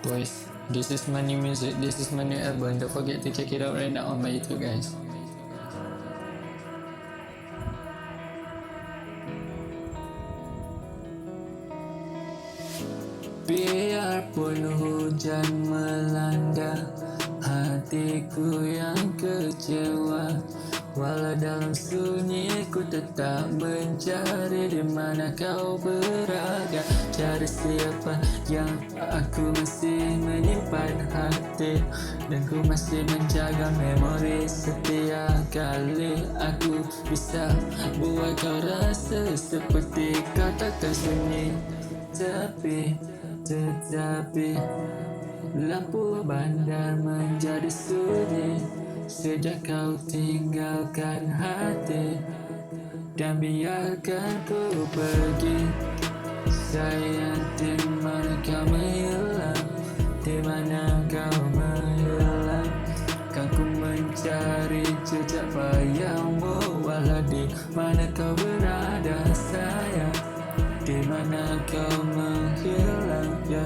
Boys, this is my new music, this is my new album. Don't forget to check it out right now on my YouTube, guys. Biarpun hujan melanda, hatiku yang kecewa. Walau dalam sunyi ku tetap mencari di mana kau berada. Cari siapa yang aku masih menyimpan hati, dan ku masih menjaga memori setiap kali aku bisa buat kau rasa seperti kau takkan sunyi. Tetapi lampu bandar menjadi sunyi sejak kau tinggalkan hati dan biarkan ku pergi. Sayang, di mana kau menghilang, di mana kau menghilang. Kan ku mencari jejak bayangmu, walau di mana kau berada sayang. Di mana kau menghilang, ya?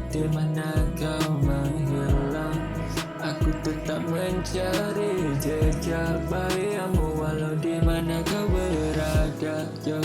Di mana kau menghilang? Aku tetap mencari jejak bayangmu, walau di mana kau berada, ya?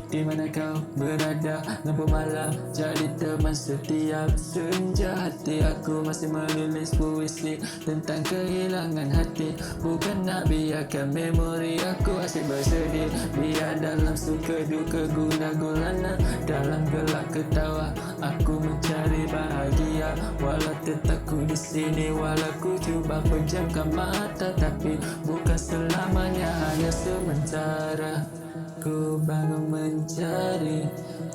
Di mana kau berada, lampu malam jadi teman setiap senja. Hati aku masih menulis puisi tentang kehilangan hati. Bukan nak biarkan memori aku asyik bersedih. Biar dalam suka duka guna gulana, dalam gelap ketawa aku mencari bahagia. Walau tetap ku di sini, walau ku cuba pejamkan mata, tapi bukan selamanya, hanya sementara. Ku bangun mencari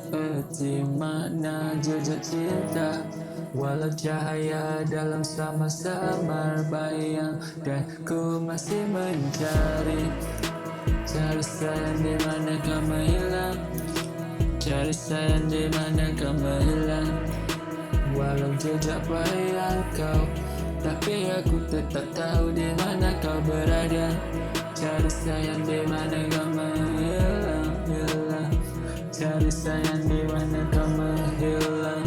erti makna jejak cinta, walau cahaya dalam samar-samar bayang, dan ku masih mencari. Cari sayang, di mana kau menghilang? Cari sayang, di mana kau menghilang? Walau jejak bayang kau, tapi aku tetap tahu di mana kau berada. Cari sayang, di mana kau menghilang, hilang. Cari sayang, di mana kau menghilang.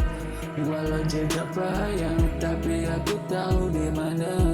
Walau jejak bayang, tapi aku tahu di mana